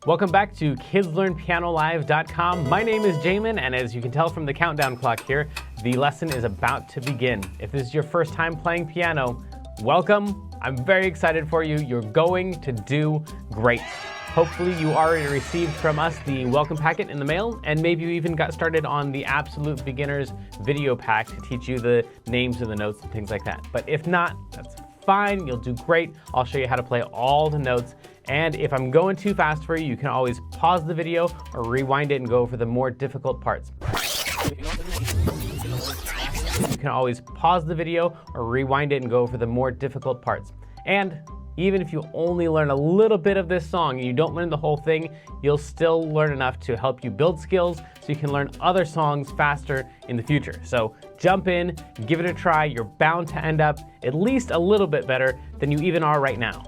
Welcome back to KidsLearnPianoLive.com. My name is Jamin, and as you can tell from the countdown clock here, the lesson is about to begin. If this is your first time playing piano, welcome. I'm very excited for you. You're going to do great. Hopefully you already received from us the welcome packet in the mail, and maybe you even got started on the Absolute Beginners video pack to teach you the names and the notes and things like that. But if not, that's fine. You'll do great. I'll show you how to play all the notes. And if I'm going too fast for you, you can always pause the video or rewind it and go over the more difficult parts. You can always pause the video or rewind it and go over the more difficult parts. And even if you only learn a little bit of this song and you don't learn the whole thing, you'll still learn enough to help you build skills so you can learn other songs faster in the future. So jump in, give it a try. You're bound to end up at least a little bit better than you even are right now.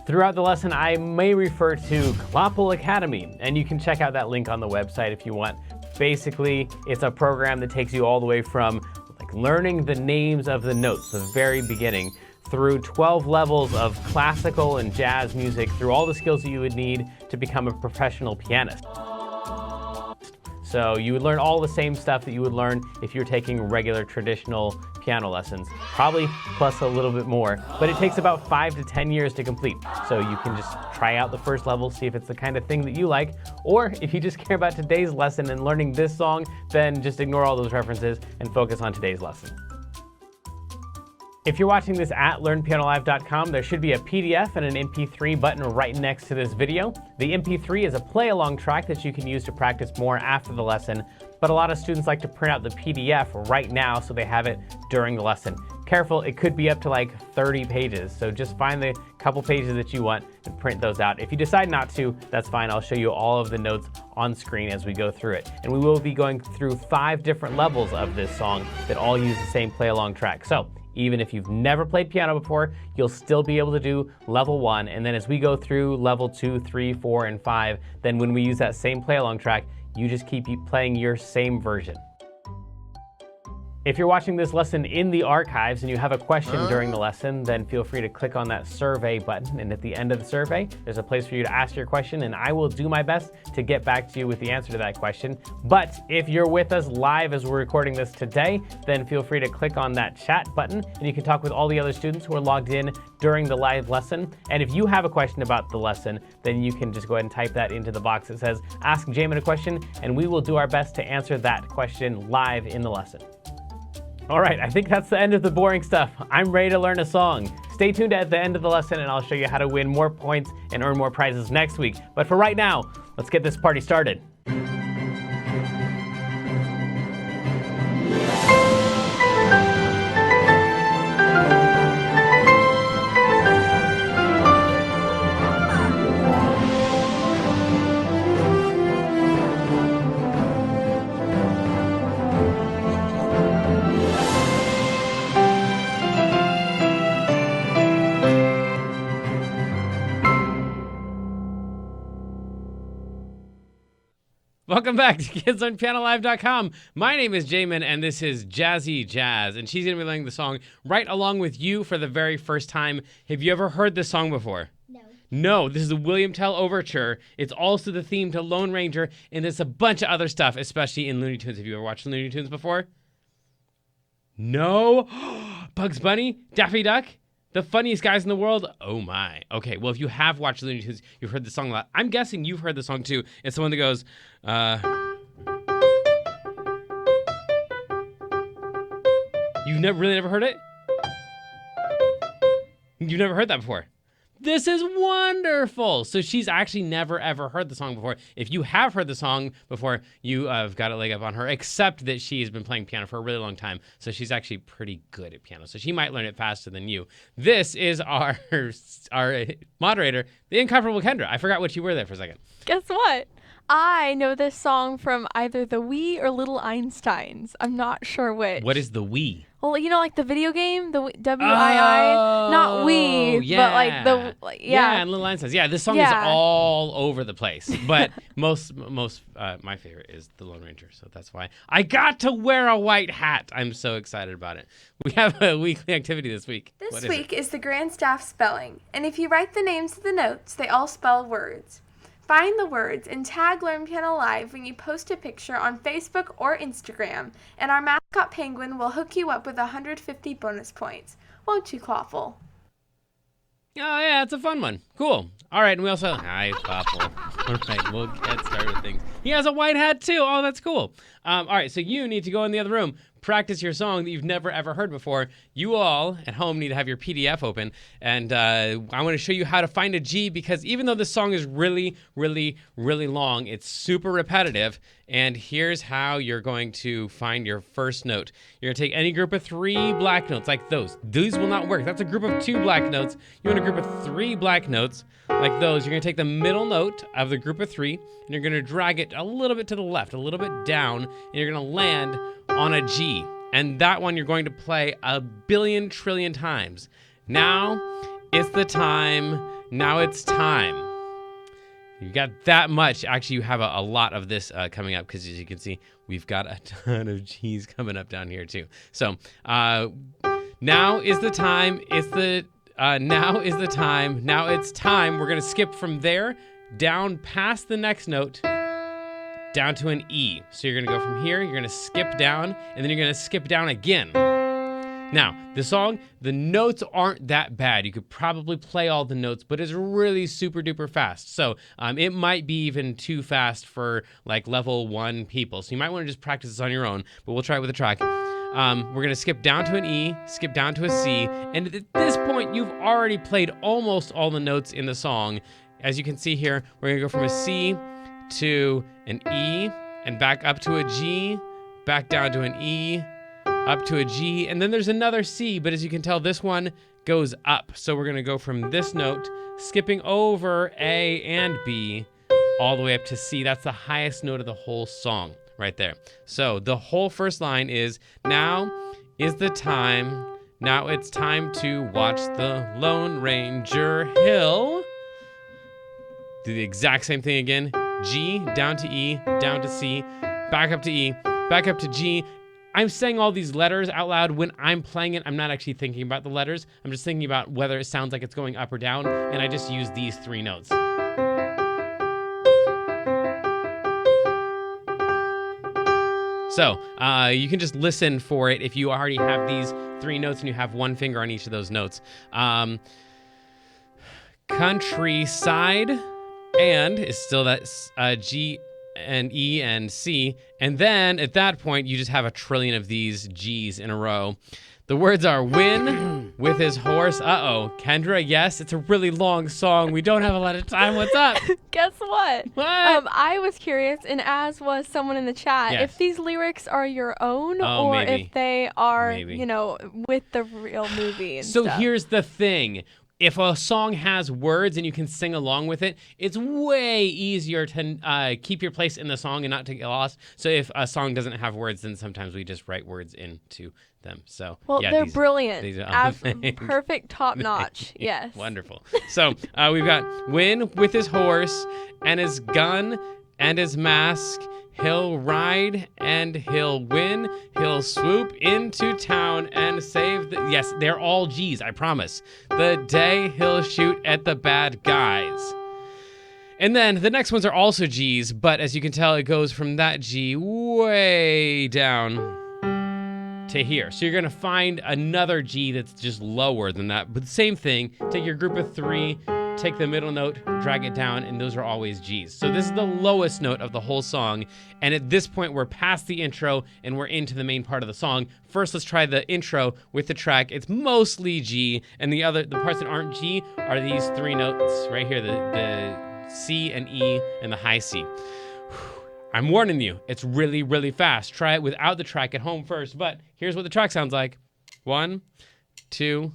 Throughout the lesson, I may refer to Klopple Academy, and you can check out that link on the website if you want. Basically, it's a program that takes you all the way from learning the names of the notes, the very beginning, through 12 levels of classical and jazz music, through all the skills that you would need to become a professional pianist. So you would learn all the same stuff that you would learn if you're taking regular traditional piano lessons, probably plus a little bit more, but it takes about 5 to 10 years to complete. So you can just try out the first level, see if it's the kind of thing that you like, or if you just care about today's lesson and learning this song, then just ignore all those references and focus on today's lesson. If you're watching this at LearnPianoLive.com, there should be a PDF and an MP3 button right next to this video. The MP3 is a play-along track that you can use to practice more after the lesson, but a lot of students like to print out the PDF right now so they have it during the lesson. Careful, it could be up to like 30 pages, so just find the couple pages that you want and print those out. If you decide not to, that's fine. I'll show you all of the notes on screen as we go through it. And we will be going through 5 different levels of this song that all use the same play-along track. So even if you've never played piano before, you'll still be able to do level 1. And then as we go through level 2, 3, 4, and 5, then when we use that same play-along track, you just keep playing your same version. If you're watching this lesson in the archives and you have a question during the lesson, then feel free to click on that survey button. And at the end of the survey, there's a place for you to ask your question, and I will do my best to get back to you with the answer to that question. But if you're with us live as we're recording this today, then feel free to click on that chat button, and you can talk with all the other students who are logged in during the live lesson. And if you have a question about the lesson, then you can just go ahead and type that into the box that says, Ask Jamin a question, and we will do our best to answer that question live in the lesson. All right, I think that's the end of the boring stuff. I'm ready to learn a song. Stay tuned at the end of the lesson and I'll show you how to win more points and earn more prizes next week. But for right now, let's get this party started. Welcome back to KidsLearnPianoLive.com. My name is Jamin, and this is Jazzy Jazz, and she's going to be learning the song right along with you for the very first time. Have you ever heard this song before? No. No, this is the William Tell Overture. It's also the theme to Lone Ranger, and there's a bunch of other stuff, especially in Looney Tunes. Have you ever watched Looney Tunes before? No? Bugs Bunny? Daffy Duck? The funniest guys in the world? Oh my. Okay, well, if you have watched Looney Tunes, you've heard the song a lot. I'm guessing you've heard the song too. It's the one that goes, You've really never heard it? You've never heard that before? This is wonderful. So she's actually never, ever heard the song before. If you have heard the song before, you have got a leg up on her, except that she has been playing piano for a really long time. So she's actually pretty good at piano. So she might learn it faster than you. This is our moderator, the incomparable Kendra. I forgot what you were there for a second. Guess what? I know this song from either the Wii or Little Einsteins. I'm not sure which. What is the Wii? Well, like the video game, the Wii, not Wii, but like the Yeah, and Little Einsteins. Yeah, this song is all over the place. But most my favorite is the Lone Ranger, so that's why I got to wear a white hat. I'm so excited about it. We have a weekly activity this week. This week is the Grand Staff spelling, and if you write the names of the notes, they all spell words. Find the words and tag Learn Piano Live when you post a picture on Facebook or Instagram, and our mascot penguin will hook you up with 150 bonus points. Won't you, Clawful? Oh, yeah, it's a fun one. Cool. All right, and we also... Hi, Clawful. All right, we'll get started with things. He has a white hat, too. Oh, that's cool. All right, so you need to go in the other room, practice your song that you've never, ever heard before. You all at home need to have your PDF open, and I want to show you how to find a G, because even though this song is really, really, really long, it's super repetitive, and here's how you're going to find your first note. You're going to take any group of 3 black notes, like those. These will not work. That's a group of 2 black notes. You want a group of 3 black notes, like those. You're going to take the middle note of the group of 3, and you're going to drag it a little bit to the left, a little bit down, and you're going to land on a G. And that one you're going to play a billion trillion times. Now it's the time. Now it's time. You got that much. Actually, you have a lot of this coming up, because as you can see, we've got a ton of G's coming up down here too. So now is the time. Now is the time. Now it's time. We're going to skip from there down past the next note, down to an E. So you're gonna go from here, you're gonna skip down, and then you're gonna skip down again. Now, the song, the notes aren't that bad. You could probably play all the notes, but it's really super duper fast. So it might be even too fast for like level 1 people. So you might wanna just practice this on your own, but we'll try it with a track. We're gonna skip down to an E, skip down to a C, and at this point, you've already played almost all the notes in the song. As you can see here, we're gonna go from a C to an E, and back up to a G, back down to an E, up to a G, and then there's another C, but as you can tell, this one goes up. So we're gonna go from this note, skipping over A and B, all the way up to C. That's the highest note of the whole song, right there. So the whole first line is, now is the time, now it's time to watch the Lone Ranger Hill. Do the exact same thing again. G, down to E, down to C, back up to E, back up to G. I'm saying all these letters out loud. When I'm playing it, I'm not actually thinking about the letters. I'm just thinking about whether it sounds like it's going up or down, and I just use these 3 notes. So you can just listen for it if you already have these 3 notes and you have 1 finger on each of those notes. Countryside and is still that G and E and C. And then at that point, you just have a trillion of these G's in a row. The words are win with his horse. Uh-oh. Kendra, yes, it's a really long song. We don't have a lot of time. What's up? Guess what? What? I was curious, and as was someone in the chat, Yes. if these lyrics are your own Oh, or maybe. if they are, Maybe. with the real movie and So stuff. here's the thing. If a song has words and you can sing along with it, it's way easier to keep your place in the song and not to get lost. So if a song doesn't have words, then sometimes we just write words into them. So Well, yeah, they're these- brilliant. these are Perfect, top notch. Yes. Wonderful. So we've got win with his horse and his gun and his mask. He'll ride and he'll win. He'll swoop into town and save the... Yes, they're all G's, I promise. The day he'll shoot at the bad guys. And then the next ones are also G's, but as you can tell, it goes from that G way down to here. So you're gonna find another G that's just lower than that, but the same thing. Take your group of 3, take the middle note, drag it down, and those are always G's. So this is the lowest note of the whole song, and at this point we're past the intro and we're into the main part of the song. First, let's try the intro with the track. It's mostly G, and the parts that aren't G are these 3 notes right here, the C and E and the high C. I'm warning you, it's really, really fast. Try it without the track at home first, but here's what the track sounds like. 1, 2,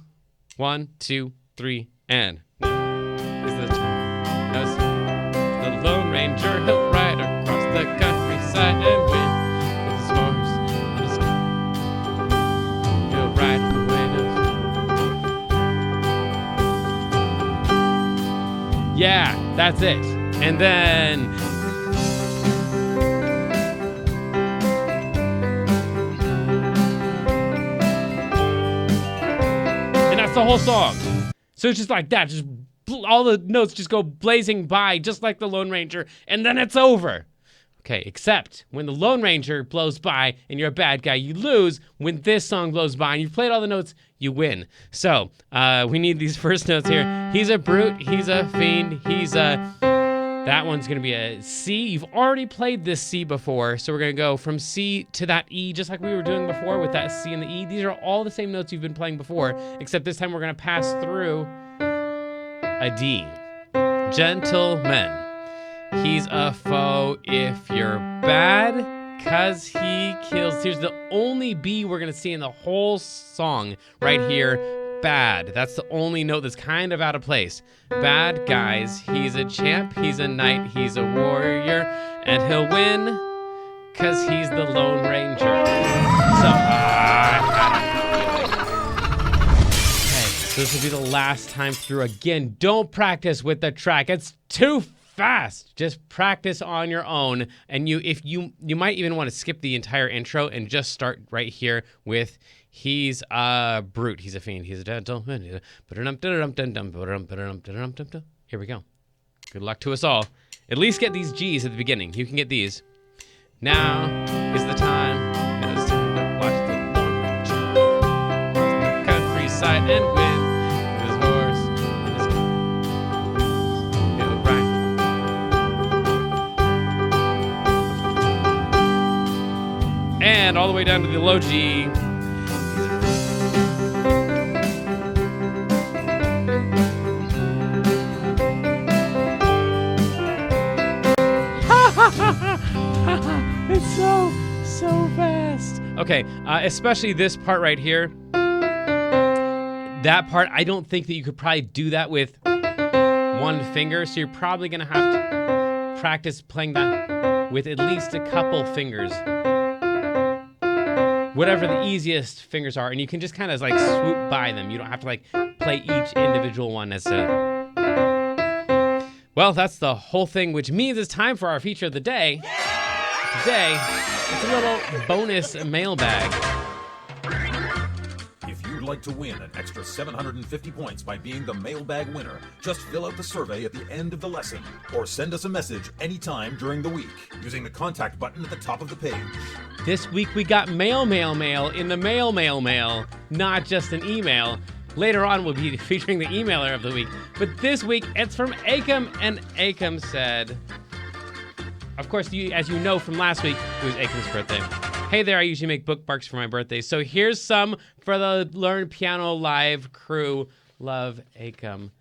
1, 2, 3, and... The Lone Ranger Hill Rider countryside and win with his horse and his he'll ride the wind. Yeah, that's it. And then the whole song. So it's just like that, just all the notes just go blazing by just like the Lone Ranger, and then it's over. Okay, except when the Lone Ranger blows by and you're a bad guy, you lose. When this song blows by and you've played all the notes, you win. So we need these first notes here. He's a brute, he's a fiend, he's a... That one's going to be a C. You've already played this C before, so we're going to go from C to that E, just like we were doing before with that C and the E. These are all the same notes you've been playing before, except this time we're going to pass through a D. Gentleman. He's a foe if you're bad, 'cause he kills. Here's the only B we're going to see in the whole song right here. Bad. That's the only note that's kind of out of place. Bad guys. He's a champ. He's a knight. He's a warrior. And he'll win because he's the Lone Ranger. So, okay, so this will be the last time through. Again, don't practice with the track. It's too fast. Just practice on your own. And you might even want to skip the entire intro and just start right here with he's a brute. He's a fiend. He's a gentleman. Here we go. Good luck to us all. At least get these G's at the beginning. You can get these. Now is the time. It's time to watch the Lone Ranger. Countryside and win with his horse and his he'll ride. And all the way down to the low G. It's so fast. Okay, especially this part right here. That part, I don't think that you could probably do that with one finger, so you're probably gonna have to practice playing that with at least a couple fingers. Whatever the easiest fingers are, and you can just kind of like swoop by them. You don't have to like play each individual one as a... Well, that's the whole thing, which means it's time for our feature of the day. Today, it's a little bonus mailbag. If you'd like to win an extra 750 points by being the mailbag winner, just fill out the survey at the end of the lesson, or send us a message anytime during the week using the contact button at the top of the page. This week we got mail in the mail, not just an email. Later on, we'll be featuring the emailer of the week. But this week, it's from Akam, and Akam said... Of course, as you know from last week, it was Akam's birthday. Hey there, I usually make bookmarks for my birthday, so here's some for the Learn Piano Live crew. Love, Akam.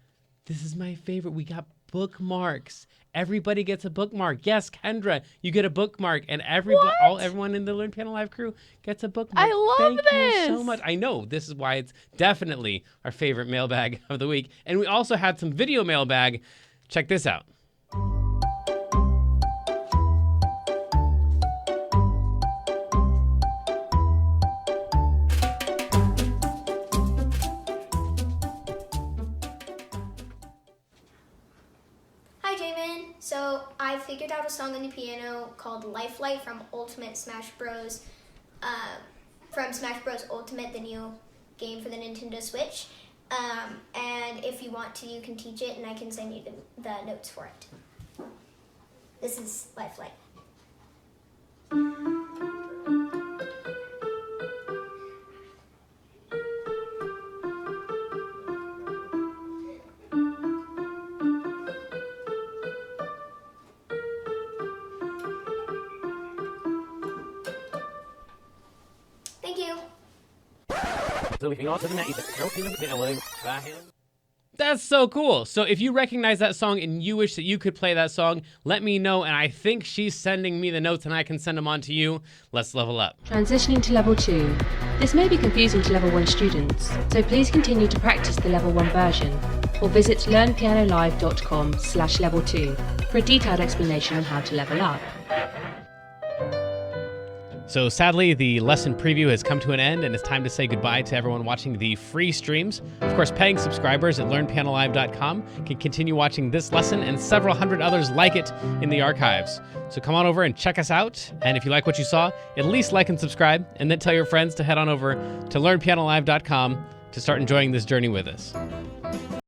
This is my favorite. We got bookmarks. Everybody gets a bookmark. Yes, Kendra, you get a bookmark, and everyone in the Learn Piano Live crew gets a bookmark. I love Thank this. you so much. I know, this is why it's definitely our favorite mailbag of the week. And we also had some video mailbag. Check this out. So I figured out a song on the piano called Lifelike from Smash Bros. Ultimate, the new game for the Nintendo Switch. And if you want to, you can teach it, and I can send you the notes for it. This is Lifelike. That's so cool. So if you recognize that song and you wish that you could play that song, let me know, and I think she's sending me the notes and I can send them on to you. Let's level up. Transitioning to level 2. This may be confusing to level 1 students, so please continue to practice the level 1 version, or visit learnpianolive.com/level 2 for a detailed explanation on how to level up. So sadly, the lesson preview has come to an end, and it's time to say goodbye to everyone watching the free streams. Of course, paying subscribers at learnpianolive.com can continue watching this lesson and several hundred others like it in the archives. So come on over and check us out. And if you like what you saw, at least like and subscribe, and then tell your friends to head on over to learnpianolive.com to start enjoying this journey with us.